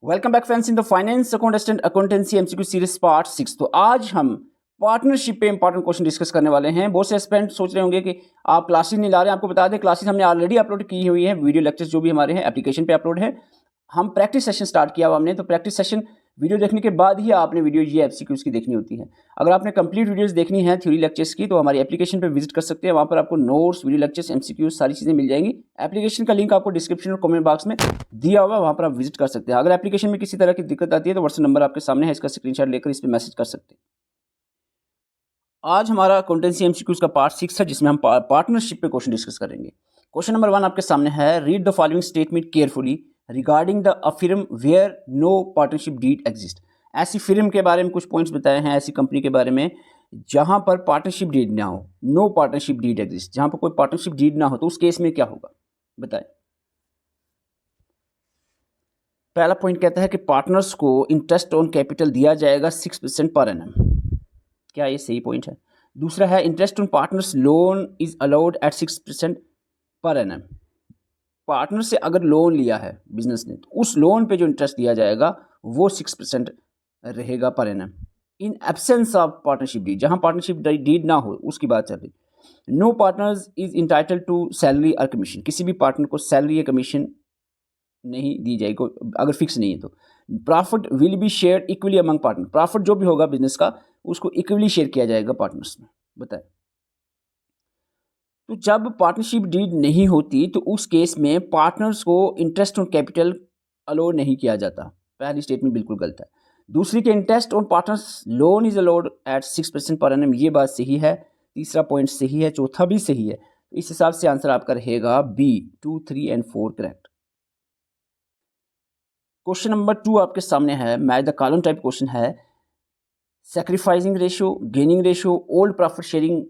Welcome back friends in the finance accountant accountancy MCQ series part 6। तो आज हम partnership पे इंपॉर्टेंट क्वेश्चन डिस्कस करने वाले हैं। बहुत से एस्पिरेंट सोच रहे होंगे कि आप क्लासेस नहीं ला रहे हैं। आपको बता दें क्लासेस हमने ऑलरेडी अपलोड की हुई है, वीडियो लेक्चर्स जो भी हमारे हैं एप्लीकेशन पे अपलोड है। हम प्रैक्टिस सेशन स्टार्ट किया हुआ हमने, तो प्रैक्टिस सेशन वीडियो देखने के बाद ही आपने वीडियो ये एमसीक्यूज की देखनी होती है। अगर आपने कंप्लीट वीडियोस देखनी है थ्योरी लेक्चर्स की तो हमारी एप्लीकेशन पे विजिट कर सकते हैं। वहाँ पर आपको नोट्स, वीडियो लेक्चर्स, एमसीक्यूज सारी चीज़ें मिल जाएंगी। एप्लीकेशन का लिंक आपको डिस्क्रिप्शन और कमेंट बॉक्स में दिया हुआ है, वहाँ पर आप विजिट कर सकते हैं। अगर एप्लीकेशन में किसी तरह की दिक्कत आती है तो व्हाट्सएप नंबर आपके सामने है, इसका स्क्रीनशॉट लेकर इस पर मैसेज कर सकते हैं। आज हमारा अकाउंटेंसी एमसीक्यूज का पार्ट 6 है, जिसमें हम पार्टनरशिप पे क्वेश्चन डिस्कस करेंगे। क्वेश्चन नंबर 1 आपके सामने है, read the following statement carefully regarding the a firm where no partnership deed exist. ऐसी फिर्म के बारे में कुछ पॉइंट्स बताए हैं, ऐसी कंपनी के बारे में जहां पर पार्टनरशिप डीड ना हो, नो पार्टनरशिप डीड एग्जिस्ट, जहां पर कोई पार्टनरशिप डीड ना हो, तो उस केस में क्या होगा बताएं। पहला पॉइंट कहता है कि पार्टनर्स को इंटरेस्ट ऑन कैपिटल दिया जाएगा 6% पर एनम। क्या ये सही पॉइंट है? दूसरा है, interest on partners loan is allowed at 6% per annum. Partner से अगर लोन लिया है बिजनेस ने, तो उस लोन पे जो इंटरेस्ट दिया जाएगा वो 6% रहेगा per annum. In absence of partnership deed, जहां पार्टनरशिप डीड ना हो उसकी बात चल रही। No partners is entitled to salary और कमीशन, किसी भी पार्टनर को सैलरी या कमीशन नहीं दी जाएगी अगर फिक्स नहीं है तो। Profit will be share equally among partner, profit जो भी होगा बिजनेस का उसको इक्वली शेयर किया जाएगा पार्टनर्स में। बताएं। तो जब पार्टनरशिप डीड नहीं होती तो उस केस में पार्टनर्स को इंटरेस्ट ऑन कैपिटल अलाउ नहीं किया जाता। पहली स्टेटमेंट बिल्कुल गलत है। दूसरी के interest on partners loan is allowed at 6% per annum, ये बात सही है। तीसरा पॉइंट सही है, चौथा भी सही है। तो इस हिसाब से आंसर आपका रहेगा B, 2, 3 and 4 correct. Question number 2 आपके सामने है, match the column type question है। Sacrificing ratio, gaining ratio, old profit sharing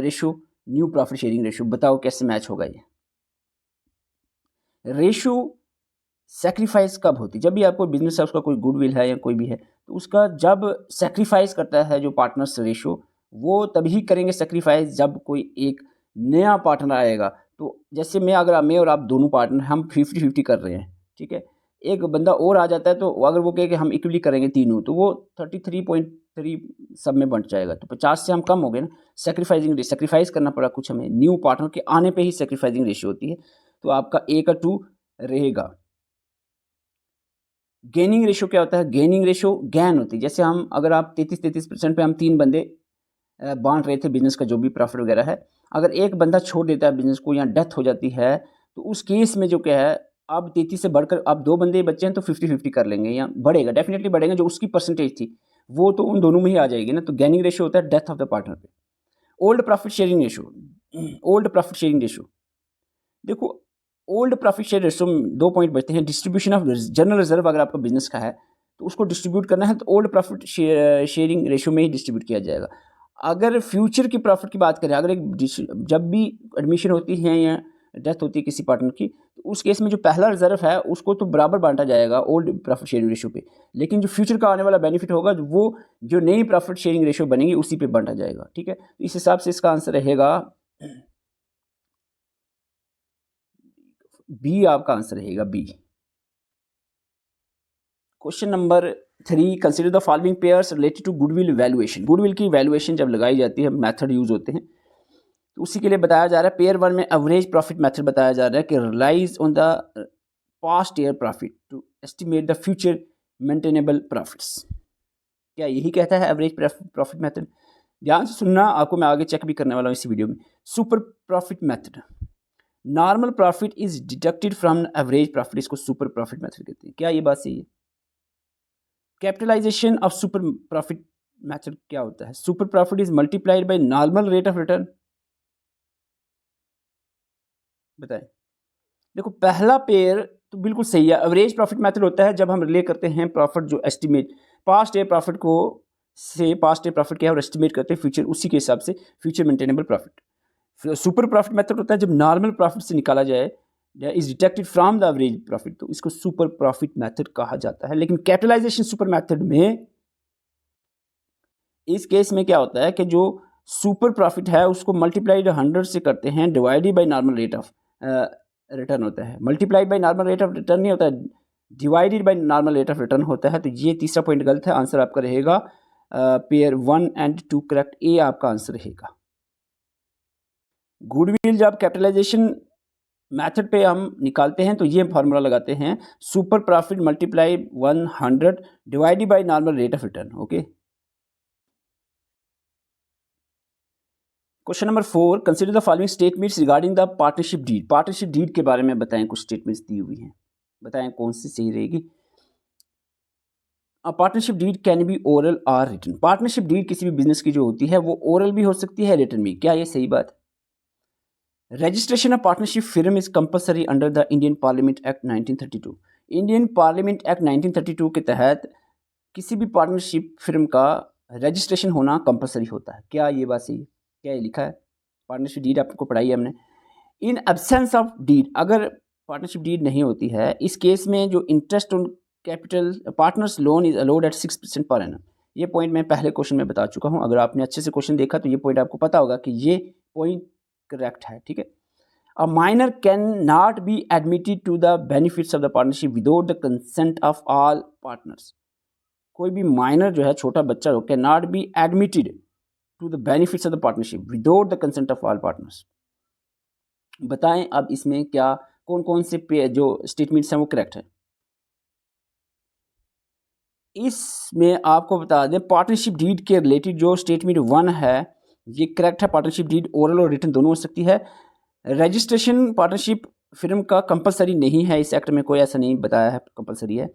ratio, new profit sharing ratio, बताओ कैसे मैच होगा ये। रेशियो सैक्रिफाइस कब होती है? जब भी आपको बिजनेस है, उसका कोई गुडविल है या कोई भी है, तो उसका जब सैक्रिफाइस करता है जो पार्टनर्स रेशियो, वो तभी करेंगे सैक्रिफाइस जब कोई एक नया पार्टनर आएगा। तो जैसे मैं और आप दोनों पार्टनर हम 50-50 कर रहे हैं, ठीक है। एक बंदा और आ जाता है तो अगर वो कहे कि हम इक्वली करेंगे तीनों, तो वो 33.3 सब में बंट जाएगा, तो 50 से हम कम हो गए ना। सैक्रिफाइस करना पड़ा कुछ हमें, न्यू पार्टनर के आने पे ही सैक्रिफाइसिंग रेशियो होती है। तो आपका ए का 2 रहेगा। गेनिंग रेशियो क्या होता है? गेनिंग रेशियो गैन होती है। जैसे हम अगर आप 33% पे हम 3 बंदे बांट रहे थे बिजनेस का जो भी प्रॉफिट वगैरह है, अगर एक बंदा छोड़ देता है बिजनेस को या डेथ हो जाती है, तो उस केस में जो क्या है, अब 33 से बढ़कर अब 2 बंदे बचे हैं तो 50-50 कर लेंगे या बढ़ेगा, डेफिनेटली बढ़ेगा। जो उसकी परसेंटेज थी वो तो उन दोनों में ही आ जाएगी ना। तो गेनिंग रेशियो होता है डेथ ऑफ द पार्टनर पे। Old profit sharing ratio, old profit sharing ratio देखो, ओल्ड प्रॉफिट शेयर रेशियो में 2 पॉइंट बचते हैं। डिस्ट्रीब्यूशन ऑफ जनरल रिजर्व अगर आपका बिजनेस का है तो उसको डिस्ट्रीब्यूट करना है, तो ओल्ड प्रॉफिट शेयरिंग रेशियो में ही डिस्ट्रीब्यूट किया जाएगा। अगर फ्यूचर की प्रॉफिट की बात करें, अगर जब भी एडमिशन होती है या डेथ होती है किसी पार्टनर की, तो उस केस में जो पहला रिजर्व है उसको तो बराबर बांटा जाएगा ओल्ड प्रॉफिट शेयरिंग रेशियो पे, लेकिन जो फ्यूचर का आने वाला बेनिफिट होगा वो जो नई प्रॉफिट शेयरिंग रेशियो बनेगी उसी पे बांटा जाएगा, ठीक है। तो इस हिसाब से इसका आंसर रहेगा बी, आपका आंसर रहेगा B. Question number 3, consider the following pairs related to goodwill valuation. Goodwill की वैल्यूएशन जब लगाई जाती है, मेथड यूज होते हैं, तो उसी के लिए बताया जा रहा है। पेयर 1 में एवरेज प्रॉफिट मेथड बताया जा रहा है कि relies on the past year profit to estimate the future maintainable profits. क्या यही कहता है एवरेज प्रॉफिट मेथड? ध्यान से सुनना, आपको मैं आगे चेक भी करने वाला हूँ इसी वीडियो में। Super profit method, normal profit is deducted from average profit, इसको सुपर प्रॉफिट मेथड कहते हैं। क्या ये बात सही है? Capitalisation of super profit method क्या होता है? Super profit is multiplied by normal rate of return. बताएं। देखो, पहला पेयर तो बिल्कुल सही है। एवरेज प्रॉफिट मेथड होता है जब हम रिले करते हैं प्रॉफिट जो एस्टिमेट पास्ट ईयर प्रॉफिट को से पास्ट ईयर प्रॉफिट क्या है और एस्टिमेट करते हैं फ्यूचर, उसी के हिसाब से future maintainable profit. Super profit method होता है जब नॉर्मल प्रॉफिट से निकाला जाए, is detected from the average profit, तो इसको सुपर प्रॉफिट मेथड कहा जाता है। लेकिन कैपिटलाइजेशन सुपर मेथड में, इस केस में क्या होता है कि जो सुपर प्रॉफिट है उसको मल्टीप्लाइड 100 से करते हैं, divided by normal rate of return होता है। Multiplied by normal rate of return नहीं होता है, divided by normal rate of return होता है। तो ये तीसरा पॉइंट गलत है, आंसर आपका रहेगा पेयर 1 एंड 2 करेक्ट, ए आपका आंसर रहेगा। गुडविल जब कैपिटलाइजेशन मेथड पे हम निकालते हैं तो ये फार्मूला लगाते हैं, super profit multiply 100 divided by normal rate of return. Okay, question number 4, consider the following statements regarding the partnership deed. Partnership deed के बारे में बताएं, कुछ स्टेटमेंट्स दी हुई हैं, बताएं कौन सी सही रहेगी। Partnership deed can be oral और रिटन। पार्टनरशिप डीड किसी भी बिजनेस की जो होती है वो ओरल भी हो सकती है, रिटन भी। क्या ये सही बात है? Registration of partnership firm is compulsory under the Indian parliament act 1932। Indian parliament act 1932 के तहत किसी भी पार्टनरशिप फिर्म का रजिस्ट्रेशन होना कंपलसरी होता है। क्या ये बात सही है? क्या ये लिखा है? पार्टनरशिप डीड आपको पढ़ाई है हमने। इन एब्सेंस ऑफ डीड, अगर पार्टनरशिप डीड नहीं होती है, इस केस में जो interest on capital partners loan is allowed at 6% per annum. ये पॉइंट मैं पहले क्वेश्चन में बता चुका हूँ, अगर आपने अच्छे से क्वेश्चन देखा तो ये पॉइंट आपको पता होगा कि ये पॉइंट करेक्ट है। ठीक है, a minor can not be admitted to the benefits of the partnership without the consent of all partners. कोई भी माइनर जो है, छोटा बच्चा हो, can not be admitted to the benefits of the partnership without the consent of all partners. बताएं अब इसमें क्या कौन कौन से जो स्टेटमेंट्स हैं वो करेक्ट है। इसमें आपको बता दें, पार्टनरशिप डीड के रिलेटेड जो स्टेटमेंट 1 है ये करेक्ट है। पार्टनरशिप डीड ओरल और रिटन दोनों हो सकती है। रजिस्ट्रेशन पार्टनरशिप फिर्म का कंपलसरी नहीं है, इस एक्ट में कोई ऐसा नहीं बताया है कंपलसरी है।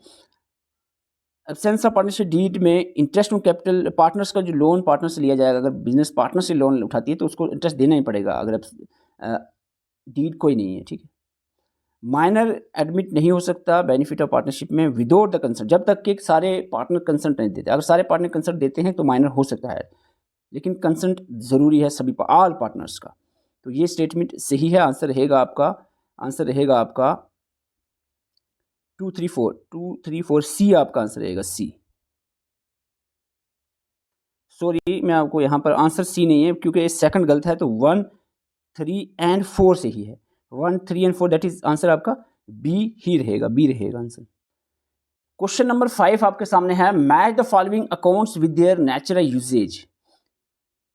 एब्सेंस ऑफ पार्टनरशिप डीड में इंटरेस्ट ऑन कैपिटल, पार्टनर्स का जो लोन पार्टनर से लिया जाएगा, अगर बिजनेस पार्टनर से लोन उठाती है तो उसको इंटरेस्ट देना ही पड़ेगा, अगर डीड कोई नहीं है। ठीक है, माइनर एडमिट नहीं हो सकता बेनिफिट ऑफ पार्टनरशिप में विदाउट द कंसर्ट, जब तक कि सारे पार्टनर कंसर्ट नहीं देते। अगर सारे पार्टनर कंसर्ट देते हैं तो माइनर हो सकता है, लेकिन कंसर्ट ज़रूरी है सभी ऑल पार्टनर्स का। तो ये स्टेटमेंट सही है, आंसर रहेगा आपका 234 सी आपका आंसर रहेगा, सी। सॉरी, मैं आपको यहाँ पर आंसर सी नहीं है क्योंकि सेकंड गलत है, तो 1, 3 एंड 4 सही है। 1, 3 एंड 4 दैट इज आंसर आपका बी ही रहेगा, बी रहेगा आंसर। क्वेश्चन नंबर 5 आपके सामने है, match the following accounts with their natural usages.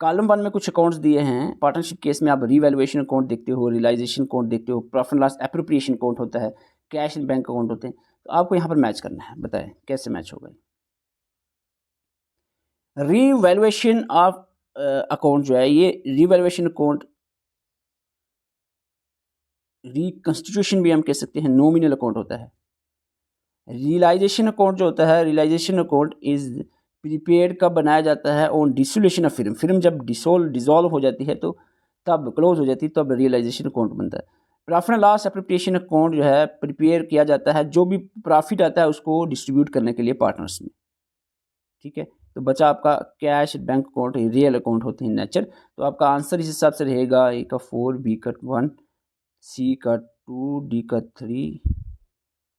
Column 1 में कुछ अकाउंट्स दिए हैं। पार्टनरशिप केस में आप रीवैल्यूएशन अकाउंट देखते हो, रियलाइजेशन अकाउंट देखते हो, प्रॉफिट लॉस एप्रोप्रिएशन अकाउंट होता है, कैश इन बैंक अकाउंट होते हैं। तो आपको यहाँ पर मैच करना है, बताएं कैसे मैच होगा। रीवैल्यूएशन ऑफ अकाउंट जो है, ये रीवैल्यूएशन अकाउंट, रिकंस्टिट्यूशन भी हम कह सकते हैं, नॉमिनल अकाउंट होता है। रियलाइजेशन अकाउंट जो होता है, रियलाइजेशन अकाउंट इज प्रीपेड कब बनाया जाता है? ऑन डिसोल्यूशन ऑफ फिर्म जब डिसॉल्व हो जाती है, तो तब क्लोज हो जाती है, तब रियलाइजेशन अकाउंट बनता है। Profit and loss appropriation account जो है, प्रिपेयर किया जाता है जो भी प्रॉफिट आता है उसको डिस्ट्रीब्यूट करने के लिए पार्टनर्स में। ठीक है, तो बचा आपका cash bank account, real account होते हैं नेचर। तो आपका आंसर इस हिसाब से रहेगा, ए का 4, बी का 1, सी का 2, डी का 3,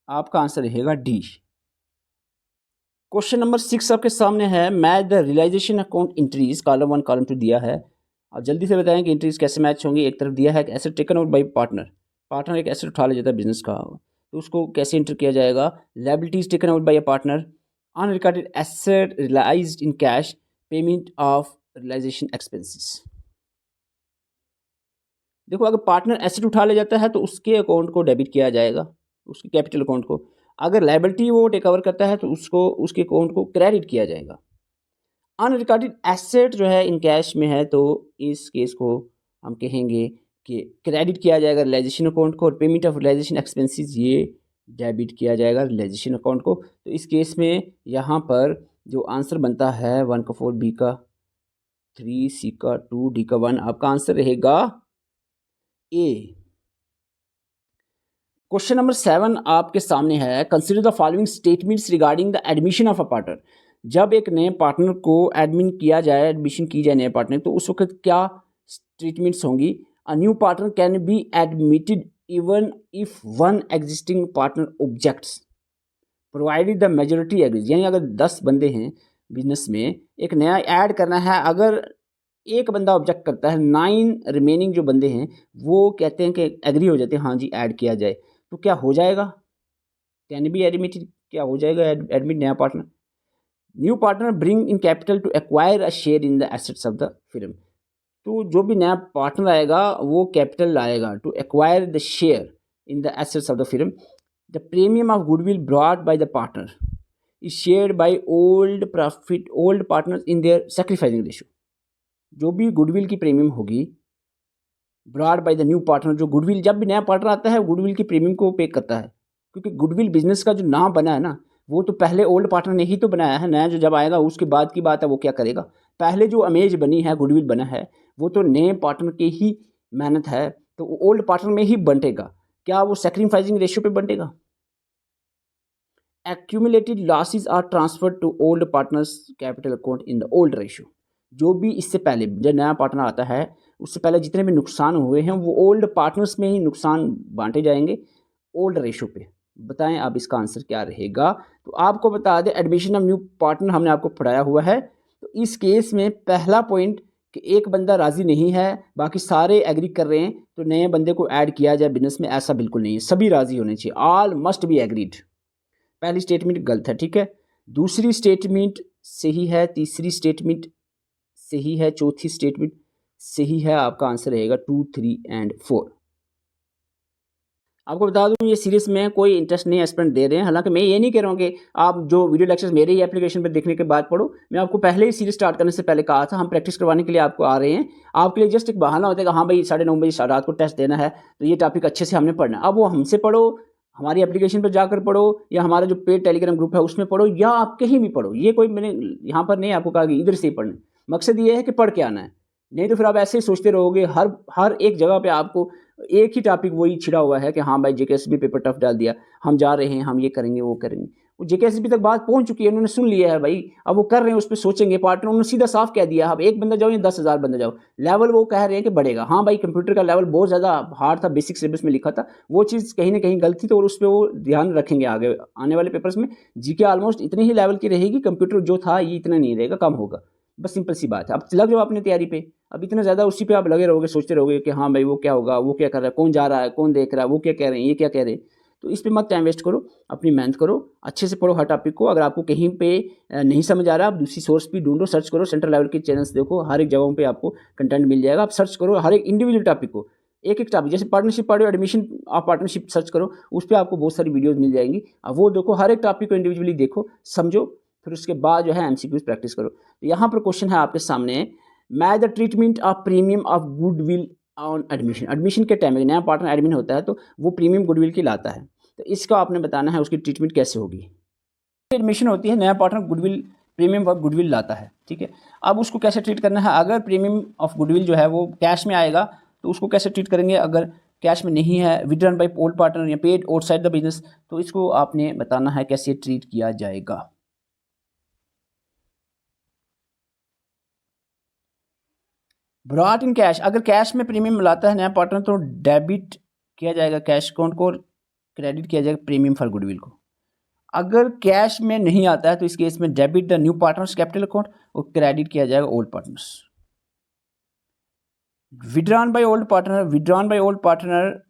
आपका आंसर रहेगा डी। क्वेश्चन नंबर 6 आपके सामने है, match the realisation account entries, column 1 column 2 दिया है। अब जल्दी से बताएं कि एंट्रीज कैसे मैच होंगी। एक तरफ दिया है कि asset taken out bye partner एक एसेट उठा ले जाता है बिजनेस का, तो उसको कैसे एंटर किया जाएगा। Liabilities taken out by a partner, unrecorded asset realised in cash, payment of realisation expenses. देखो, अगर पार्टनर एसेट उठा ले जाता है तो उसके अकाउंट को डेबिट किया जाएगा, उसके कैपिटल अकाउंट को। अगर लायबिलिटी वो टेक ओवर करता है तो उसको उसके अकाउंट को क्रेडिट किया जाएगा। अनरिकॉर्डेड एसेट जो है इन कैश में है, तो इस केस को हम कहेंगे कि क्रेडिट किया जाएगा रियलाइजेशन अकाउंट को, और पेमेंट ऑफ रियलाइजेशन एक्सपेंसेस ये डेबिट किया जाएगा रियलाइजेशन अकाउंट को। तो इस केस में यहाँ पर जो आंसर बनता है 1 का 4, बी का 3, सी का 2, डी का 1, आपका आंसर रहेगा ए। क्वेश्चन नंबर 7 आपके सामने है, consider the following statements regarding the admission of a partner. जब एक नए पार्टनर को एडमिशन की जाए नए पार्टनर, तो उस वक्त क्या स्टेटमेंट्स होंगी। A new partner can be admitted even if one existing partner objects provided the majority agrees. यानी अगर 10 बंदे हैं बिजनेस में, एक नया ऐड करना है, अगर एक बंदा ऑब्जेक्ट करता है, 9 रिमेनिंग जो बंदे हैं वो कहते हैं कि एग्री हो जाते हैं, हाँ जी ऐड किया जाए, तो क्या हो जाएगा? कैन बी एडमिटेड, क्या हो जाएगा एडमिट नया partner. New partner bring in capital to acquire a share in the assets of the firm. तो जो भी नया पार्टनर आएगा वो कैपिटल लाएगा to acquire the share in the assets of the firm. The premium of goodwill brought by the partner is shared by old partners in their sacrificing ratio. जो भी goodwill की प्रीमियम होगी brought by the new partner, जो goodwill, जब भी नया partner आता है गुडविल की प्रीमियम को पे करता है, क्योंकि गुडविल बिजनेस का जो नाम बना है ना, वो तो पहले ओल्ड पार्टनर ने ही तो बनाया है। नया जो जब आएगा उसके बाद की बात है, वो क्या करेगा। पहले जो इमेज बनी है, गुडविल बना है, वो तो नए पार्टनर की ही मेहनत है, तो वो ओल्ड पार्टनर में ही बंटेगा। क्या वो सैक्रिफाइसिंग रेशियो पे बंटेगा। Accumulated losses are transferred to old partners capital account in the old ratio. जो भी इससे पहले जब नया पार्टनर आता है उससे पहले जितने भी नुकसान हुए हैं वो ओल्ड पार्टनर्स में ही नुकसान बांटे जाएंगे ओल्ड रेशियो पे। बताएं अब इसका आंसर क्या रहेगा। तो आपको बता दें एडमिशन ऑफ न्यू पार्टनर हमने आपको पढ़ाया हुआ है। तो इस केस में पहला पॉइंट कि एक बंदा राज़ी नहीं है, बाकी सारे एग्री कर रहे हैं, तो नए बंदे को ऐड किया जाए बिजनेस में, ऐसा बिल्कुल नहीं है। सभी राज़ी होने चाहिए, ऑल मस्ट बी एग्रीड। पहली स्टेटमेंट गलत है, ठीक है। दूसरी स्टेटमेंट सही है, तीसरी स्टेटमेंट सही है, चौथी स्टेटमेंट सही है। आपका आंसर रहेगा 2, 3 एंड 4। आपको बता दूं ये सीरीज में कोई इंटरेस्ट नहीं एस्पिरेंट दे रहे हैं। हालांकि मैं ये नहीं कह रहा हूँ कि आप जो वीडियो लेक्चर्स मेरे ही एप्लीकेशन पर देखने के बाद पढ़ो। मैं आपको पहले ही सीरीज स्टार्ट करने से पहले कहा था हम प्रैक्टिस करवाने के लिए आपको आ रहे हैं। आपके लिए जस्ट एक बहाना होता है कि हाँ भाई 9:30 बजे रात को टेस्ट देना है, तो ये टॉपिक अच्छे से हमने पढ़ना है। अब वो हमसे पढ़ो, हमारी एप्लीकेशन पर जाकर पढ़ो, या हमारा जो पेड टेलीग्राम ग्रुप है उसमें पढ़ो, या आप कहीं भी पढ़ो। ये कोई मैंने यहाँ पर नहीं आपको कहा कि इधर से ही पढ़ना। मकसद ये है कि पढ़ के आना है, नहीं तो फिर आप ऐसे ही सोचते रहोगे। हर एक जगह पे आपको एक ही टॉपिक वही छिड़ा हुआ है कि हाँ भाई जेकेएसबी पेपर टफ डाल दिया, हम जा रहे हैं, हम ये करेंगे वो करेंगे। वो जेकेएसबी तक बात पहुंच चुकी है, उन्होंने सुन लिया है भाई, अब वो कर रहे हैं, उस पर सोचेंगे। पार्टनर उन्होंने सीधा साफ कह दिया, अब एक बंदा जाओ या 10,000 बंदा जाओ, लेवल वो कह रहे हैं कि बढ़ेगा। हाँ भाई कंप्यूटर का लेवल बहुत ज़्यादा हार्ड था, बेसिक सिलेबस में लिखा था, वो चीज़ कहीं ना कहीं गलत थी, तो उस पर वो ध्यान रखेंगे आगे आने वाले पेपर्स में। जीके ऑलमोस्ट इतनी ही लेवल की रहेगी, कंप्यूटर जो था ये इतना नहीं रहेगा, कम होगा, बस सिंपल सी बात है। अब लग जाओ अपनी तैयारी पे, अब इतना ज़्यादा उसी पे आप लगे रहोगे, सोचते रहोगे कि हाँ भाई वो क्या होगा, वो क्या कर रहा है, कौन जा रहा है, कौन देख रहा है, वो क्या कह रहे हैं, ये क्या कह रहे हैं। तो इस पे मत टाइम वेस्ट करो, अपनी मेहनत करो, अच्छे से पढ़ो हर टॉपिक को। अगर आपको कहीं पे नहीं समझ आ रहा, आप दूसरी सोर्स भी ढूंढो, सर्च करो, सेंट्रल लेवल के चैनल्स देखो, हर एक जगहों पे आपको कंटेंट मिल जाएगा। आप सर्च करो हर एक इंडिविजुअल टॉपिक को, एक एक टॉपिक, जैसे पार्टनरशिप पढ़ो, एडमिशन आप पार्टनरशिप सर्च करो, उस पर आपको बहुत सारी वीडियोज़ मिल जाएंगी। अब वो देखो, हर एक टॉपिक को इंडिविजुअली देखो, समझो, फिर उसके बाद जो है एमसीक्यूज प्रैक्टिस करो। तो यहाँ पर क्वेश्चन है आपके सामने, match the treatment of premium of goodwill on admission. Admission के टाइम में नया पार्टनर एडमिन होता है तो वो प्रीमियम गुडविल की लाता है, तो इसका आपने बताना है उसकी ट्रीटमेंट कैसे होगी। एडमिशन होती है, नया partner goodwill premium of goodwill लाता है, ठीक है। अब उसको कैसे ट्रीट करना है। अगर प्रीमियम ऑफ गुडविल जो है वो कैश में आएगा तो उसको कैसे ट्रीट करेंगे। अगर कैश में नहीं है, विड्रॉन बाय ओल्ड पार्टनर या पेड आउटसाइड द बिजनेस, तो इसको आपने बताना है कैसे ट्रीट किया जाएगा। ब्रॉट इन कैश, अगर कैश में प्रीमियम मिलाता है नया पार्टनर तो डेबिट किया जाएगा कैश अकाउंट को, क्रेडिट किया जाएगा प्रीमियम फॉर गुडविल को। अगर कैश में नहीं आता है तो इस केस में debit the new partners capital account और क्रेडिट किया जाएगा old partners. Withdrawn by old partner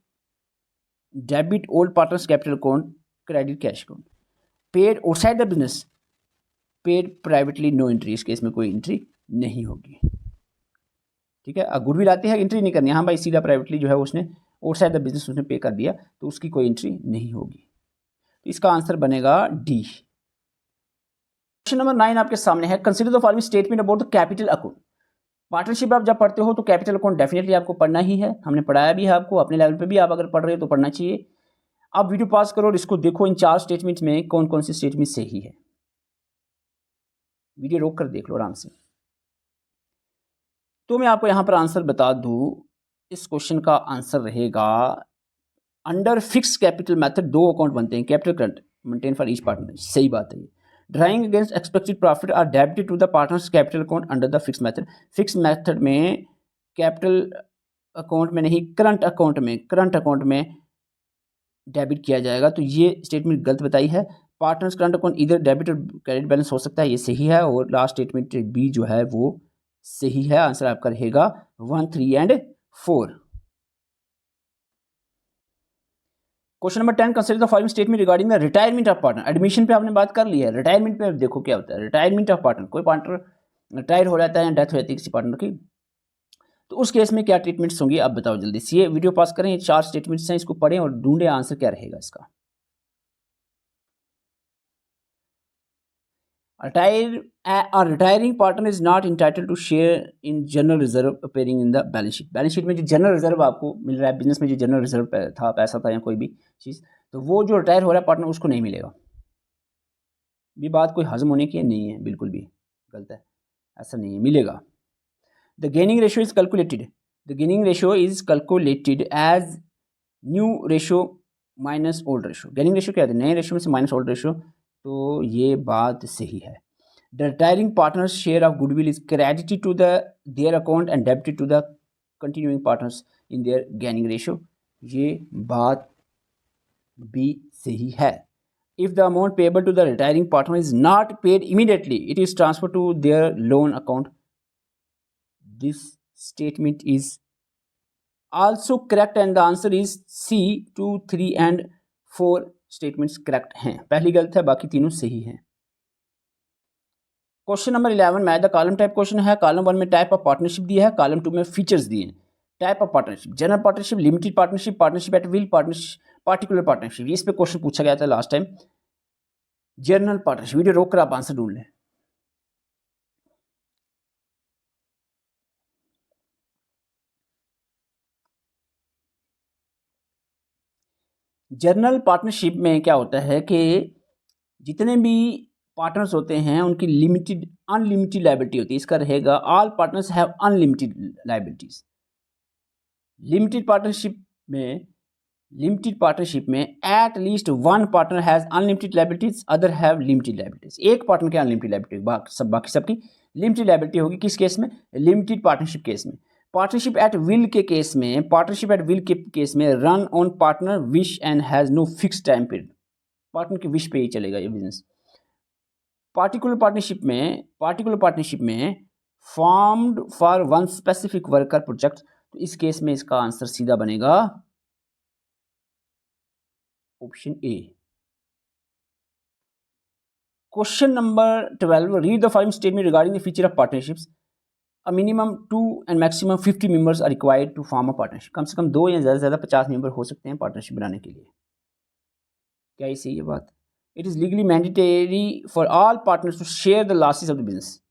debit old partners capital account, credit cash account. Paid outside the business, paid privately, no entry, इस केस में कोई entry नहीं होगी, ठीक है। गुडविल आती है, एंट्री नहीं करनी, हाँ भाई सीधा प्राइवेटली जो है उसने आउटसाइड द बिजनेस उसने पे कर दिया तो उसकी कोई एंट्री नहीं होगी। तो इसका आंसर बनेगा डी। क्वेश्चन नंबर 9 आपके सामने है, consider the following statement about the capital account. Partnership आप जब पढ़ते हो तो कैपिटल अकाउंट डेफिनेटली आपको पढ़ना ही है, हमने पढ़ाया भी है आपको, अपने लेवल पे भी आप अगर पढ़ रहे हो तो पढ़ना चाहिए। आप वीडियो पॉज करो और इसको देखो, इन 4 स्टेटमेंट्स में कौन कौन सी स्टेटमेंट सही है। वीडियो रोक कर देख लो आराम से। तो मैं आपको यहाँ पर आंसर बता दूँ, इस क्वेश्चन का आंसर रहेगा under fix capital method 2 account बनते हैं, capital current maintain for each partner, सही बात है ये। Drawing against expected profit are debited to the partners capital account under the fix method. Fix method में कैपिटल अकाउंट में नहीं, करंट अकाउंट में डेबिट किया जाएगा, तो ये स्टेटमेंट गलत बताई है। पार्टनर्स करंट अकाउंट इधर डेबिट और क्रेडिट बैलेंस हो सकता है, ये सही है। और लास्ट स्टेटमेंट बी जो है वो सही है। आंसर आपका रहेगा 1, 3 and 4। Question number 10, consider the following statement regarding the retirement of partner. Admission पे आपने बात कर ली है, रिटायरमेंट पे देखो क्या होता है। रिटायरमेंट ऑफ पार्टनर, कोई पार्टनर रिटायर हो जाता है या डेथ हो जाती है किसी पार्टनर की, तो उस केस में क्या ट्रीटमेंट्स होंगी आप बताओ जल्दी से। ये वीडियो पास करें, 4 स्टेटमेंट्स हैं, इसको पढ़ें और ढूंढें आंसर क्या रहेगा इसका। Retiring partner is not entitled to share in general reserve appearing in the balance sheet. Balance sheet में जो जनरल रिजर्व आपको मिल रहा है, बिजनेस में जो जनरल रिजर्व था, पैसा था या कोई भी चीज़, तो वो जो रिटायर हो रहा है पार्टनर उसको नहीं मिलेगा। ये बात कोई हजम होने की नहीं है, बिल्कुल भी गलत है, ऐसा नहीं है, मिलेगा। The gaining ratio is calculated, the gaining ratio is calculated as new ratio minus old ratio. Gaining ratio क्या है, नए रेशियो में से माइनस ओल्ड रेशियो, तो ये बात सही है। The retiring partners share of goodwill is credited to the their account and debited to the continuing partners in their gaining ratio, ये बात भी सही है। If the amount payable to the retiring partner is not paid immediately, it is transfer to their loan account. This statement is also correct and the answer is C. 2, 3 and 4 statements correct हैं, पहली गलत है, बाकी तीनों सही हैं। Question number 11 match the column type question है। Column 1 में टाइप ऑफ पार्टनरशिप दिया है, कॉलम 2 में फीचर्स दिए हैं। Type of partnership, general partnership, limited partnership, partnership at will, partnership, particular partnership. इस पे क्वेश्चन पूछा गया था last time. General partnership, video रोक कर आप आंसर ढूंढ लें। जनरल पार्टनरशिप में क्या होता है कि जितने भी पार्टनर्स होते हैं उनकी लिमिटेड अनलिमिटेड लायबिलिटी होती है। इसका रहेगा all partners have unlimited liabilities. Limited partnership में at least one partner has unlimited liabilities, other have limited liabilities. एक पार्टनर के अनलिमिटेड लायबिलिटी, बाकी सबकी लिमिटेड लायबिलिटी होगी। किस केस में, लिमिटेड पार्टनरशिप केस में। पार्टनरशिप एट विल के केस में run on partner wish and has no fix time period, partner की विश पे ही चलेगा ये बिजनेस। पार्टिकुलर पार्टनरशिप में formed for one specific worker project, तो इस केस में इसका आंसर सीधा बनेगा option A. Question number 12, read the following statement regarding the feature of partnerships. A minimum 2 and maximum 50 members are required to form a partnership. कम से कम 2 या ज़्यादा से ज़्यादा 50 मेंबर हो सकते हैं पार्टनरशिप बनाने के लिए। क्या ये सही है बात? It is legally mandatory for all partners to share the losses of the business.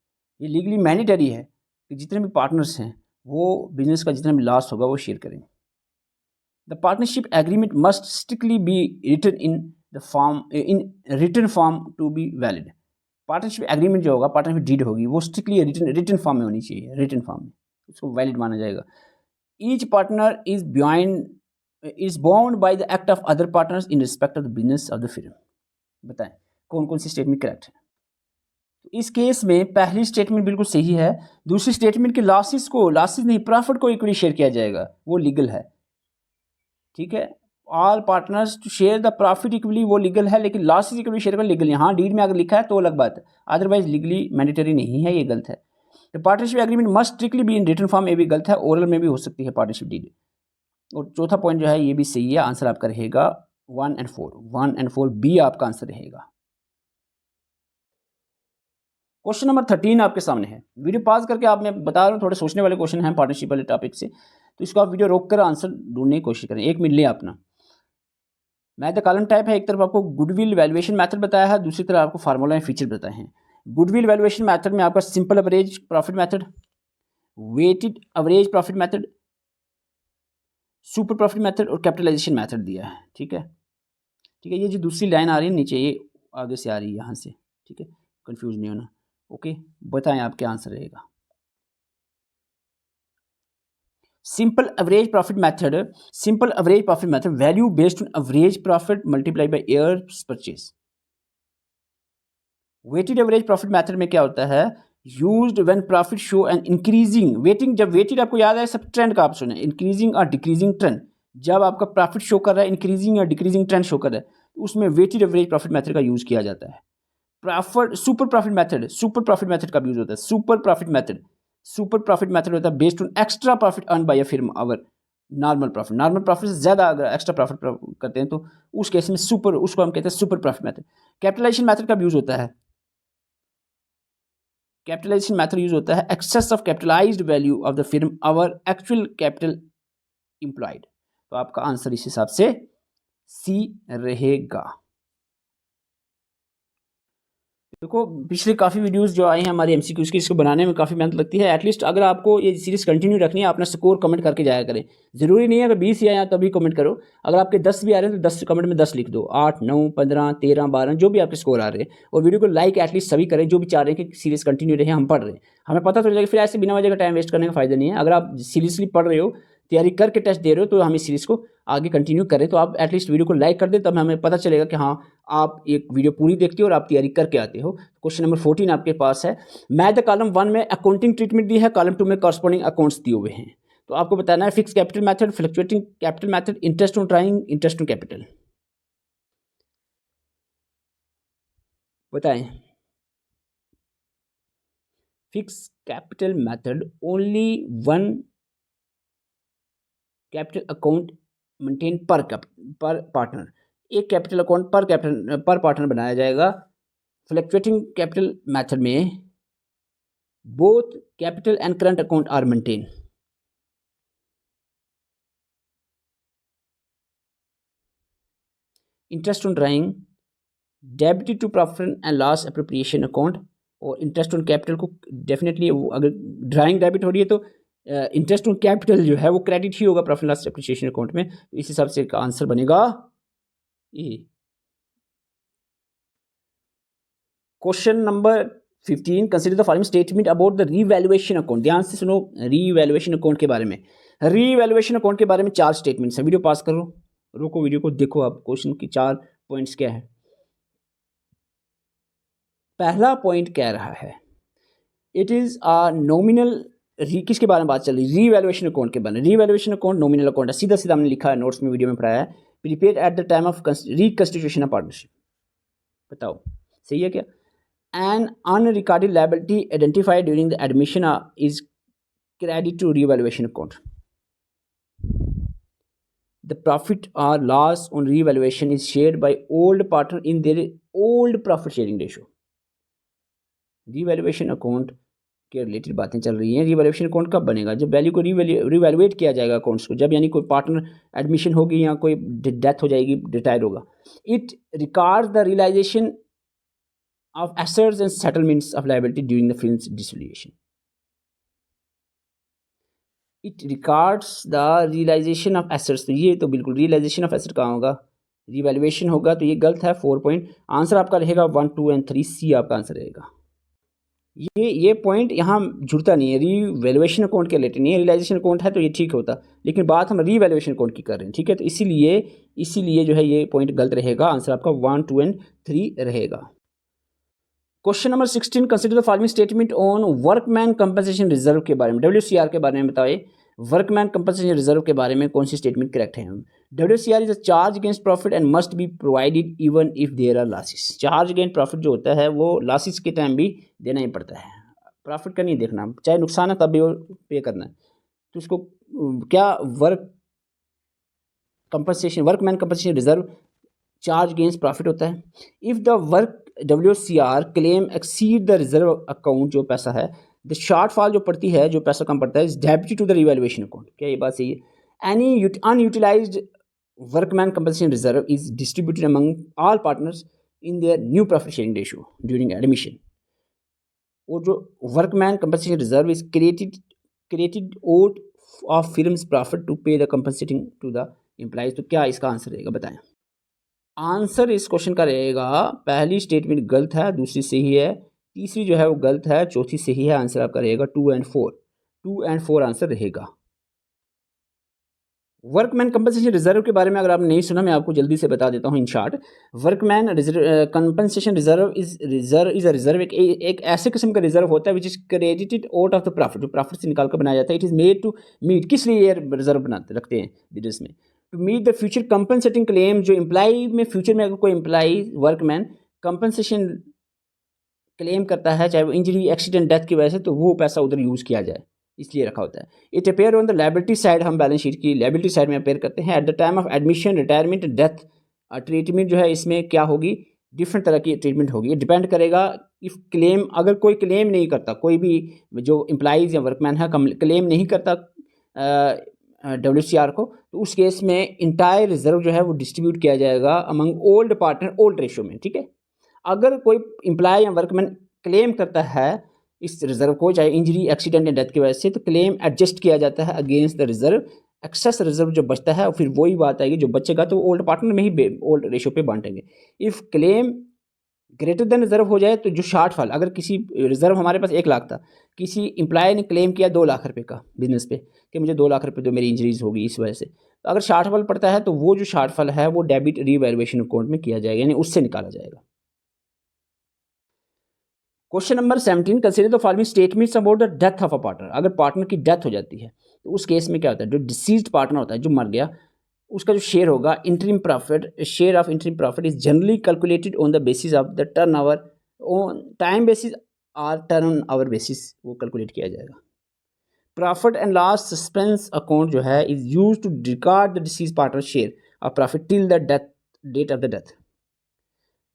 ये लीगली मैंडेटरी है कि जितने भी पार्टनर्स हैं वो बिजनेस का जितना भी लॉस होगा वो शेयर करें। The partnership agreement must strictly be written in written form to be valid. Partnership agreement जो होगा, पार्टनरशिप डीड होगी, वो स्ट्रिक्टली रिटन फॉर्म में होनी चाहिए, रिटन फॉर्म में, उसको वैलिड माना जाएगा। Each partner is bound by the act of other partners in respect of the business of the firm. बताएं कौन कौन सी स्टेटमेंट करेक्ट है। तो इस केस में पहली स्टेटमेंट बिल्कुल सही है। दूसरी स्टेटमेंट के लॉसेस नहीं, प्रॉफिट को इक्वली शेयर किया जाएगा, वो लीगल है। ठीक है, all partners to share the profit equally, वो लीगल है, लेकिन लॉसेस इक्वली शेयर कर लीगल। यहाँ डीड में अगर लिखा है तो अलग बात है, अदरवाइज लीगली मैंडेटरी नहीं है, ये गलत है। तो partnership agreement must strictly be in written form, ये भी गलत है, ओरल में भी हो सकती है पार्टनरशिप डीड। और चौथा पॉइंट जो है ये भी सही है, आंसर आपका रहेगा 1 and 4 बी आपका आंसर रहेगा। क्वेश्चन नंबर 13 आपके सामने है। वीडियो पॉज करके आप, मैं बता रहा हूँ, थोड़े सोचने वाले क्वेश्चन हैं पार्टनरशिप वाले टॉपिक से, तो इसको आप वीडियो रोक कर आंसर ढूंढने की कोशिश करें। 1 मिनट लें अपना। मैथ द कॉलम टाइप है, एक तरफ आपको गुडविल वैल्यूएशन मेथड बताया है, दूसरी तरफ आपको फार्मूला एंड फीचर बताए हैं। गुडविल वैल्यूएशन मेथड में आपका simple average profit method, weighted average profit method, super profit method और कैपिटलाइजेशन मेथड दिया है। ठीक है, ये जो दूसरी लाइन आ रही है नीचे, ये आगे से आ रही है यहाँ से। ठीक है, कंफ्यूज नहीं होना। ओके, बताएं आप क्या आंसर रहेगा। Simple average profit method value based on average profit multiply by years purchase. Weighted average profit method में क्या होता है, used when profit show an increasing weighting. जब वेटेड आपको याद है, सब ट्रेंड का ऑप्शन है, इंक्रीजिंग और डिक्रीजिंग ट्रेंड। जब आपका प्रॉफिट शो कर रहा है, इंक्रीजिंग या डिक्रीजिंग ट्रेंड शो कर रहा है, तो उसमें वेटेड एवरेज प्रॉफिट मेथड का यूज किया जाता है। सुपर प्रॉफिट मेथड का यूज होता है। सुपर प्रॉफिट मेथड होता है based on extra profit earn by a firm over normal profit से ज़्यादा अगर एक्स्ट्रा प्रॉफिट करते हैं तो उस केस में उसको हम कहते हैं super profit method. Capitalization method कब यूज़ होता है? कैपिटलाइजेशन मेथड यूज़ होता है excess of capitalized value of the firm over actual capital employed. तो आपका आंसर इस हिसाब से सी रहेगा। देखो पिछले काफ़ी वीडियोस जो आए हैं हमारे एमसीक्यूज की, इसको बनाने में काफ़ी मेहनत लगती है। एटलीस्ट अगर आपको ये सीरीज़ कंटिन्यू रखनी है, अपना स्कोर कमेंट करके जाया करें। ज़रूरी नहीं है अगर 20 ही आया तभी कमेंट करो, अगर आपके 10 भी आ रहे हैं तो 10 कमेंट में 10 लिख दो, 8 9 15 13 12 जो भी आपके स्कोर आ रहे हैं। और वीडियो को लाइक एटलीस्ट सभी करें जो भी चाह रहे हैं कि सीरीज़ कंटिन्यू रहे, हम पढ़ रहे हैं, हमें पता तो चलेगा। फिर ऐसे बिना वजह का टाइम वेस्ट करने का फ़ायदा नहीं है। अगर आप सीरियसली पढ़ रहे हो, तैयारी करके टेस्ट दे रहे हो, तो हम इस सीरीज़ को आगे कंटिन्यू करें। तो आप एटलीस्ट वीडियो को लाइक कर दें, तब हमें पता चलेगा कि हाँ आप एक वीडियो पूरी देखते हो और आप तैयारी करके आते हो। क्वेश्चन नंबर 14 आपके पास है। मैथ द कॉलम 1 में अकाउंटिंग ट्रीटमेंट दी है, कॉलम 2 में कॉरस्पॉन्डिंग अकाउंट्स दिए हुए हैं। तो आपको बताना है fix capital method, fluctuating capital method, interest on drawing, interest on capital. बताएं। Fix capital method, only one capital account maintain per partner, एक कैपिटल अकाउंट पर पार्टनर बनाया जाएगा। फ्लक्चुएटिंग कैपिटल मेथड में both capital and current account are maintain. Interest on drawing debit to profit and loss appropriation account, और interest on capital को definitely अगर drawing debit हो रही है तो इंटरेस्ट ऑन कैपिटल जो है वो क्रेडिट ही होगा प्रॉफिट लॉस अप्रिसिएशन अकाउंट में। तो इस हिसाब से आंसर बनेगा A. Question number 15, consider the following statement about the revaluation account. ध्यान से सुनो रीवैल्यूएशन अकाउंट के बारे में। रीवैल्यूएशन अकाउंट के बारे में 4 स्टेटमेंट्स है। वीडियो पास करो, रोको वीडियो को, देखो आप क्वेश्चन की 4 पॉइंट्स क्या है। पहला पॉइंट कह रहा है इट इज़ अ नॉमिनल, किसके बारे में बात चल रही है? रीवैल्यूएशन अकाउंट के बारे में। रीवैल्यूएशन अकाउंट नॉमिनल अकाउंट है, सीधा सीधा हमने लिखा है, नोट्स में वीडियो में पढ़ाया है। Prepaid at the time of reconstitution of partnership. बताओ सही है क्या? An unrecorded liability identified during the admission is credit to revaluation account. The profit or loss on revaluation is shared by old partner in their old profit sharing ratio. Revaluation account के related बातें चल रही हैं। Revaluation account कब बनेगा? जब value को रिवैल्यूएट किया जाएगा अकाउंट्स को, जब यानी कोई पार्टनर एडमिशन होगी या कोई डेथ हो जाएगी, रिटायर होगा। It records the realization of assets and settlements of liability during the firm's dissolution. It records the realization of assets. तो ये तो बिल्कुल रियलाइजेशन ऑफ एसेट कहाँ होगा? रिवैल्यूएशन होगा, तो ये गलत है। 4 पॉइंट आंसर आपका रहेगा 1 2 एंड 3, सी आपका आंसर रहेगा। ये पॉइंट यहाँ जुड़ता नहीं है, रीवैल्यूएशन अकाउंट के रिलेटेड नहीं है। रियलाइजेशन अकाउंट है तो ये ठीक होता, लेकिन बात हम रीवैल्यूएशन अकाउंट की कर रहे हैं, ठीक है। तो इसीलिए जो है ये पॉइंट गलत रहेगा। आंसर आपका 1 2 एंड 3 रहेगा। Question number 16, consider the following statement on workman compensation reserve के बारे में। WCR के बारे में बताइए। वर्कमैन कंपनसेशन रिजर्व के बारे में कौन सी स्टेटमेंट करेक्ट है? WCR is a charge against profit and must be provided even if there are losses. Charge against profit जो होता है वो लॉसेस के टाइम भी देना ही पड़ता है, प्रॉफिट का नहीं देखना, चाहे नुकसान है तब भी वो पे करना है। तो उसको क्या workman compensation reserve charge against profit होता है। If the work WCR claim exceed the reserve account, जो पैसा है, द शॉर्टफॉल जो पड़ती है, जो पैसा कम पड़ता है, is debited to the revaluation account. क्या ये बात सही है? Any unutilized workman compensation reserve is distributed among all partners in their new profit sharing ratio during admission. और जो workman compensation reserve is created out of firm's profit to pay the compensating to the employees. तो क्या इसका answer रहेगा? बताएं। Answer इस question का रहेगा, पहली स्टेटमेंट गलत है, दूसरी सही है, तीसरी जो है वो गलत है, चौथी सही है। आंसर आपका रहेगा 2 एंड 4। 2 एंड 4 आंसर रहेगा। वर्कमैन कंपनसेशन रिजर्व के बारे में अगर आपने नहीं सुना, मैं आपको जल्दी से बता देता हूँ in short. Workman compensation reserve is a reserve, एक ऐसे किस्म का रिजर्व होता है which is credited out of the profit, जो प्रॉफिट से निकाल कर बनाया जाता है। It is made to meet, किस लिए ये रिजर्व बनाते रखते हैं बिजनेस में? To meet the future compensating claim, जो एम्प्लॉई में फ्यूचर में अगर कोई एम्प्लॉई वर्कमैन कंपनसेशन क्लेम करता है, चाहे वो इंजरी एक्सीडेंट डेथ की वजह से, तो वो पैसा उधर यूज़ किया जाए। इसलिए रखा होता है। It appear on the liability side, हम बैलेंस शीट की लायबिलिटी साइड में अपेयर करते हैं। Eight the time of admission, retirement, death, treatment जो है इसमें क्या होगी, डिफरेंट तरह की ट्रीटमेंट होगी। डिपेंड करेगा इफ़ क्लेम, अगर कोई क्लेम नहीं करता, कोई भी जो एम्प्लॉइज़ या वर्कमैन है क्लेम नहीं करता WCR को, तो उस केस में इंटायर रिजर्व जो है वो डिस्ट्रीब्यूट किया जाएगा among old partner, old ratio में, ठीक है। अगर कोई एम्प्लॉय या वर्कमैन क्लेम करता है इस रिजर्व को, चाहे इंजरी, एक्सीडेंट या डेथ की वजह से, तो क्लेम एडजस्ट किया जाता है against the reserve. Excess reserve जो बचता है, और फिर वही बात आएगी, जो बचेगा तो ओल्ड पार्टनर में ही ओल्ड रेशो पे बांटेंगे। If claim greater than reserve हो जाए, तो जो शॉर्टफॉल, अगर किसी रिजर्व हमारे पास 1 लाख था, किसी एम्प्लॉय ने क्लेम किया 2 लाख रुपए का बिजनेस पे, कि मुझे 2 लाख रुपए दो, मेरी इंजरीज होगी इस वजह से, तो अगर शॉर्टफॉल पड़ता है तो वो जो शॉर्टफॉल है वो डेबिट रीवैल्यूएशन अकाउंट में किया जाएगा, यानी उससे निकाला जाएगा। Question number 17, consider the following statements about the death of a partner. अगर पार्टनर की डेथ हो जाती है तो उस केस में क्या होता है, जो डिसीज्ड पार्टनर होता है, जो मर गया, उसका जो शेयर होगा, interim profit, share of interim profit is generally calculated on the basis of the turn over, on time basis और टर्न ओवर बेसिस वो कैलकुलेट किया जाएगा। Profit and loss suspense account जो है is use to record the deceased partner share of profit till the death, date of the death.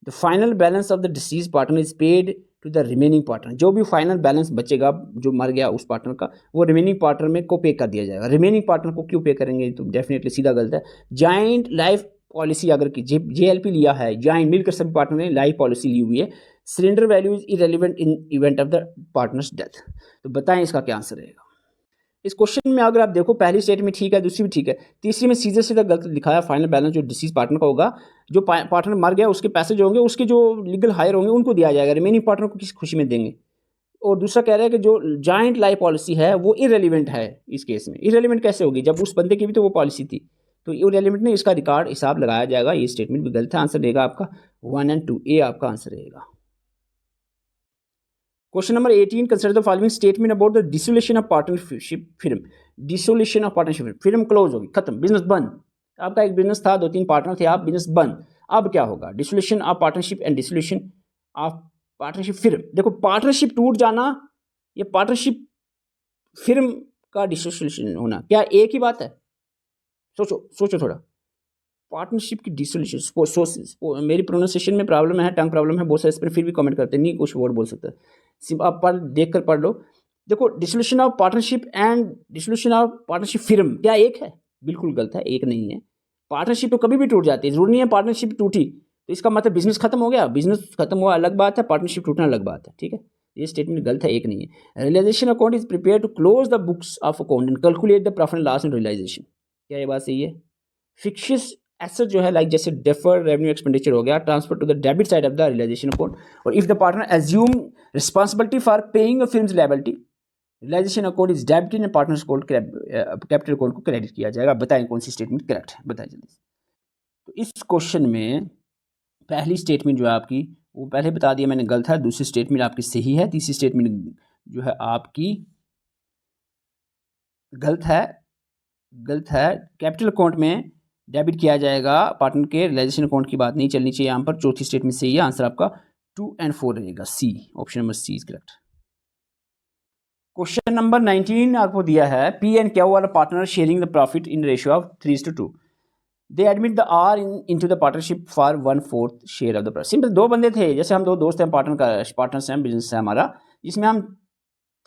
The final balance of the deceased partner is paid to the remaining partner. जो भी final balance बचेगा जो मर गया उस partner का, वो remaining partner में को पे कर दिया जाएगा। रिमेनिंग पार्टनर को क्यों पे करेंगे, तो डेफिनेटली सीधा गलत है। जॉइंट लाइफ पॉलिसी अगर की JLP लिया है, जॉइंट मिलकर सभी पार्टनर ने लाइफ पॉलिसी ली हुई है, surrender value is irrelevant in event of the partners death. तो बताएं इसका क्या आंसर रहेगा। इस क्वेश्चन में अगर आप देखो, पहली स्टेटमेंट ठीक है, दूसरी भी ठीक है, तीसरी में सीधे सीधा गलत लिखा है। फाइनल बैलेंस जो डिसीज पार्टनर का होगा, जो पार्टनर मर गया उसके पैसे जो होंगे, उसके जो लीगल हायर होंगे उनको दिया जाएगा, रिमेनिंग पार्टनर को किस खुशी में देंगे। और दूसरा कह रहा है कि जो जॉइंट लाइफ पॉलिसी है वो इरेलीवेंट है इस केस में। इरेलीवेंट कैसे होगी, जब उस बंदे की भी तो वो पॉलिसी थी, तो इरेलीवेंट नहीं, इसका रिकॉर्ड हिसाब लगाया जाएगा। ये स्टेटमेंट भी गलत है। आंसर रहेगा आपका 1 और 2, ए आपका आंसर रहेगा। Question number 18, consider the following statement about the dissolution of partnership firm. Dissolution of partnership firm close होगी, खत्म, बिजनेस बंद। आपका एक बिजनेस था, 2-3 पार्टनर थे आप, बिजनेस बंद। अब क्या होगा, dissolution of partnership and dissolution of partnership firm. देखो, पार्टनरशिप टूट जाना या पार्टनरशिप फिर्म का डिसोल्यूशन होना, क्या एक ही बात है? सोचो थोड़ा। पार्टनरशिप की डिसोल्यूशन, मेरी प्रोनाउंसिएशन में प्रॉब्लम है, टंग प्रॉब्लम है, बहुत सारे इस पर फिर भी कमेंट करते नहीं, कुछ वर्ड बोल सकते हैं, आप देख कर पढ़ लो। देखो, dissolution of partnership and dissolution of partnership firm क्या एक है? बिल्कुल गलत है, एक नहीं है। पार्टनरशिप तो कभी भी टूट जाती है, जरूरी नहीं है पार्टनरशिप टूटी तो इसका मतलब बिजनेस खत्म हो गया। बिजनेस खत्म हुआ अलग बात है, पार्टनरशिप टूटना अलग बात है, ठीक है। ये स्टेटमेंट गलत है, एक नहीं है। Realisation account is prepare to close the books of account and calculate the profit and loss in realisation, क्या ये बात सही है? फिक्शियस एसेट जो है, लाइक जैसे डेफर्ड रेवेन्यू एक्सपेंडिचर हो गया, transfer to the debit side of the realisation account. और if the partner assume responsibility for paying a firm's liability, realisation account is debited and partners account capital account को credit किया जाएगा। बताएं कौन सी statement correct है, बताएं जल्दी। तो इस क्वेश्चन में पहली स्टेटमेंट जो है आपकी, वो पहले बता दिया मैंने, गलत है। दूसरी स्टेटमेंट आपकी सही है। तीसरी स्टेटमेंट जो है आपकी गलत है, कैपिटल अकाउंट में डेबिट किया जाएगा पार्टनर के, रियलाइजेशन अकाउंट की बात नहीं चलनी चाहिए यहाँ पर। चौथी स्टेटमेंट सही है। आंसर आपका 2 और 4 रहेगा, C, option number C is correct. Question number 19 आपको दिया है, पी एंड क्यू वाला partner sharing the profit in ratio of 3:2। They admit the R into the partnership for 1/4 share of the profit. Simple, दो बंदे थे, जैसे हम दो दोस्त हैं, पार्टनर्स हैं, बिजनेस है हमारा, जिसमें हम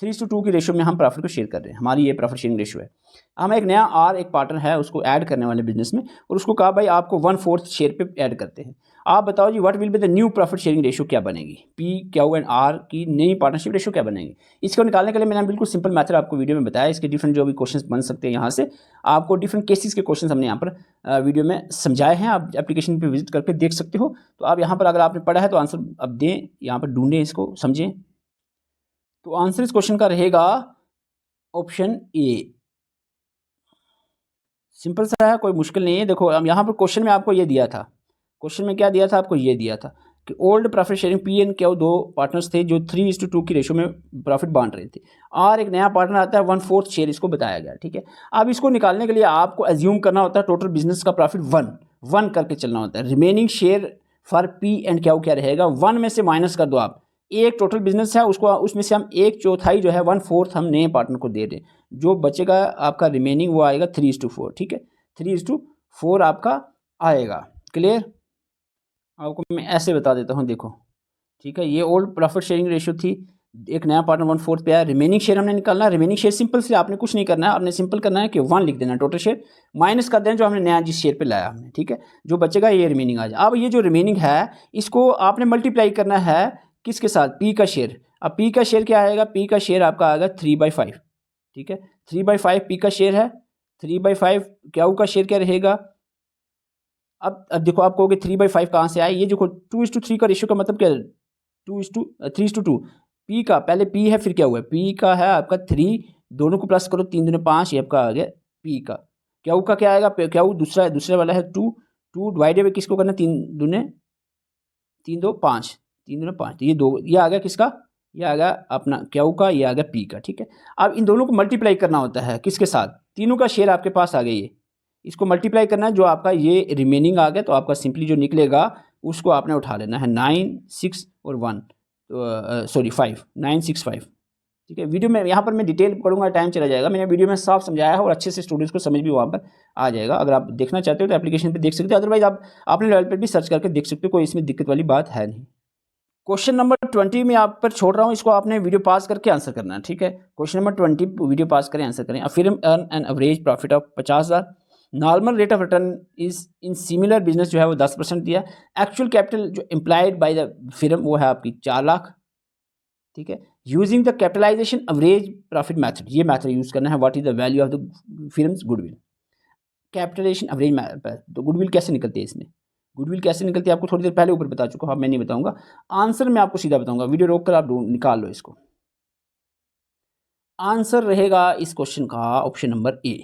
3:2 की रेशियो में हम प्रॉफिट को शेयर कर रहे हैं। हमारी ये प्रॉफिट शेयरिंग रेशियो है। हम एक नया एक पार्टनर है उसको ऐड करने वाले बिजनेस में, और उसको कहा भाई आपको 1/4 शेयर पे ऐड करते हैं। आप बताओ जी, what will be the new profit sharing ratio, क्या बनेगी? पी, क्यू एंड आर की नई पार्टनरशिप रेशियो क्या बनेगी? इसको निकालने के लिए मैंने बिल्कुल सिंपल मेथड आपको वीडियो में बताया। इसके डिफरेंट जो भी क्वेश्चन बन सकते हैं, यहाँ से आपको डिफरेंट केसेस के क्वेश्चन हमने यहाँ पर वीडियो में समझाए हैं। आप एप्लीकेशन पर विजिट करके देख सकते हो। तो आप यहाँ पर अगर आपने पढ़ा है तो आंसर अब दें, यहाँ पर ढूंढें, इसको समझें। तो आंसर इस क्वेश्चन का रहेगा ऑप्शन ए। सिंपल सा है, कोई मुश्किल नहीं है। देखो, हम यहाँ पर क्वेश्चन में आपको ये दिया था, क्वेश्चन में क्या दिया था आपको, ये दिया था कि old profit sharing P and Q दो पार्टनर्स थे जो 3:2 की रेशियो में प्रॉफिट बांट रहे थे, और एक नया पार्टनर आता है 1/4 शेयर, इसको बताया गया, ठीक है। अब इसको निकालने के लिए आपको एज्यूम करना होता है टोटल बिजनेस का प्रॉफिट 1 करके चलना होता है। Remaining share for P and Q क्या रहेगा, 1 में से माइनस कर दो आप, एक टोटल बिजनेस है, उसको उसमें से हम 1/4 जो है 1/4 हम नए पार्टनर को दे रहे हैं। जो बचेगा आपका रिमेनिंग वो आएगा 3:4, ठीक है, 3:4 आपका आएगा। क्लियर? आपको मैं ऐसे बता देता हूँ, देखो, ठीक है, ये ओल्ड प्रॉफिट शेयरिंग रेशियो थी, एक नया पार्टनर 1/4 पे आया। रिमेनिंग शेयर हमने निकालना है। रिमेनिंग शेयर सिंपल से आपने कुछ नहीं करना है, आपने सिंपल करना है कि 1 लिख देना, टोटल शेयर माइनस कर देना जो हमने नया जिस शेयर पे लाया हमने, ठीक है, जो बचेगा ये रिमेनिंग आ जाए। अब ये जो रिमेनिंग है इसको आपने मल्टीप्लाई करना है किसके साथ? पी का शेयर। अब पी का शेयर क्या आएगा? पी का शेयर आपका आएगा 3/5, ठीक है, 3/5 पी का शेयर है, 3/5 क्यू का शेयर क्या रहेगा? अब देखो, आप कहोगे 3/5 कहाँ से आए? ये देखो 2:3 का रेशियो का मतलब क्या है? 3:2 पी का पहले पी है फिर क्या हुआ है? पी का है आपका 3, दोनों को प्लस करो, 3 दूने 5, ये आपका आ गया पी का। क्या का क्या आएगा? क्या दूसरे वाला है 2, 2 डिवाइडेड बाई किसको करना? 3 दूने 3 2 5, 3 दूने 5, तो ये आ गया किसका? ये आ गया अपना क्या का, ये आ गया पी का, ठीक है। अब इन दोनों को मल्टीप्लाई करना होता है किसके साथ? तीनों का शेयर आपके पास आ गया, ये इसको मल्टीप्लाई करना है, जो आपका ये रिमेनिंग आ गया तो आपका सिंपली जो निकलेगा उसको आपने उठा लेना है 9, 6 और 1, तो सॉरी 5, 9, 6, 5, ठीक है। वीडियो में यहाँ पर मैं डिटेल करूँगा, टाइम चला जाएगा, मैंने वीडियो में साफ समझाया है और अच्छे से स्टूडेंट्स को समझ भी वहाँ पर आ जाएगा। अगर आप देखना चाहते हो तो एप्लीकेशन पे देख सकते हो, अदरवाइज आप अपने लेवल पर भी सर्च करके देख सकते हो, कोई इसमें दिक्कत वाली बात है नहीं। क्वेश्चन नंबर 20 में आप पर छोड़ रहा हूँ, इसको आपने वीडियो पास करके आंसर करना है, ठीक है। क्वेश्चन नंबर 20 वीडियो पास करें, आंसर करें। A firm earn an average profit of 50,000, normal rate of return is in similar business जो है वो 10% दिया। एक्चुअल कैपिटल जो इम्प्लाइड बाय द फिर्म वो है आपकी 4 लाख, ठीक है। Using the capitalisation average profit method, ये मैथड यूज करना है। What is the value of the firm's goodwill? Capitalisation average तो गुडविल कैसे निकलती है इसमें? गुडविल कैसे निकलती है आपको थोड़ी देर पहले ऊपर बता चुका हूँ, अब मैं नहीं बताऊंगा, आंसर मैं आपको सीधा बताऊंगा। वीडियो रोक कर आप निकाल लो इसको। आंसर रहेगा इस क्वेश्चन का ऑप्शन नंबर ए।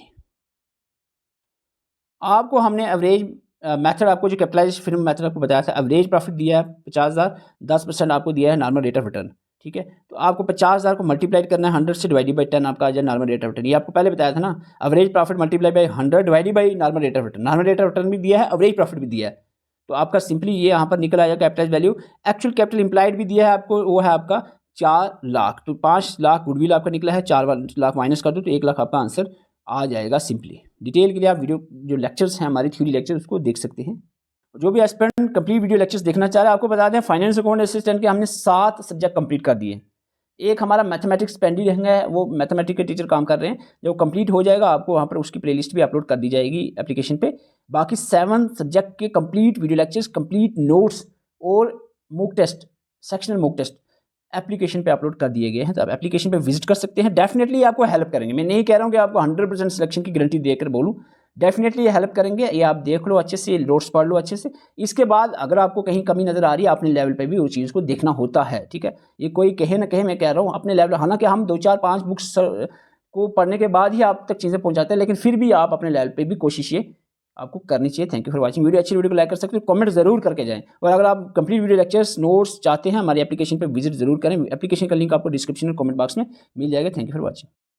आपको हमने एवरेज मेथड, आपको जो कैपिटलाइजेशन फिल्म मेथड आपको बताया था, एवरेज प्रॉफिट दिया है 50,000, 10% आपको दिया है नॉर्मल रेट ऑफ रिटर्न, ठीक है। तो आपको 50,000 को मल्टीप्लाई करना है 100 से, डिवाइडेड बाई 10 आपका आ जाए नॉर्मल रेट ऑफ रिटर्न। ये आपको पहले बताया था ना, average profit multiply by 100 divided by normal rate of return. Normal rate of return भी दिया है, एवरेज प्रॉफिट भी दिया है, तो आपका सिंपली ये यहाँ पर निकल आएगा capital value. Actual capital implied भी दिया है आपको, वो है आपका 4 लाख, तो 5 लाख गुडविल आपका निकला है, 4 लाख माइनस कर दो तो 1 लाख आपका आंसर आ जाएगा सिंपली। डिटेल के लिए आप वीडियो जो लेक्चर्स हैं हमारी थ्योरी लेक्चर उसको देख सकते हैं। जो भी एस्पिरेंट कंप्लीट वीडियो लेक्चर्स देखना चाह रहे हैं, आपको बता दें फाइनेंस अकाउंट असिस्टेंट के हमने 7 सब्जेक्ट कंप्लीट कर दिए। एक हमारा मैथमेटिक्स पेंडिंग है, वो मैथमेटिक्स के टीचर काम कर रहे हैं, जब कंप्लीट हो जाएगा आपको वहाँ पर उसकी प्लेलिस्ट भी अपलोड कर दी जाएगी एप्लीकेशन पे। बाकी 7 सब्जेक्ट के complete video lectures, complete notes और mock test, sectional mock test application पे अपलोड कर दिए गए हैं, तो आप एप्लीकेशन पे विजिट कर सकते हैं। डेफिनेटली आपको हेल्प करेंगे, मैं नहीं कह रहा हूँ कि आपको 100% सिलेक्शन की गारंटी देकर बोलूँ, डेफिनेटली ये हेल्प करेंगे। ये आप देख लो अच्छे से, नोट्स पढ़ लो अच्छे से। इसके बाद अगर आपको कहीं कमी नज़र आ रही है, अपने लेवल पे भी उस चीज़ को देखना होता है, ठीक है। ये कोई कहे ना कहे, मैं कह रहा हूँ अपने लेवल, हालांकि हम 2 4 5 बुक्स को पढ़ने के बाद ही आप तक चीज़ें पहुँचाते हैं, लेकिन फिर भी आप अपने लेवल पर भी कोशिश ये आपको करनी चाहिए। Thank you for watching video. अच्छी वीडियो को लाइक कर सकते हो, कमेंट जरूर करके जाएं। और अगर आप कंप्लीट वीडियो लेक्चर्स नोट्स चाहते हैं, हमारी एप्लीकेशन पर विजिट जरूर करें। एप्लीकेशन का लिंक आपको डिस्क्रिप्शन और कमेंट बॉक्स में मिल जाएगा। Thank you for watching.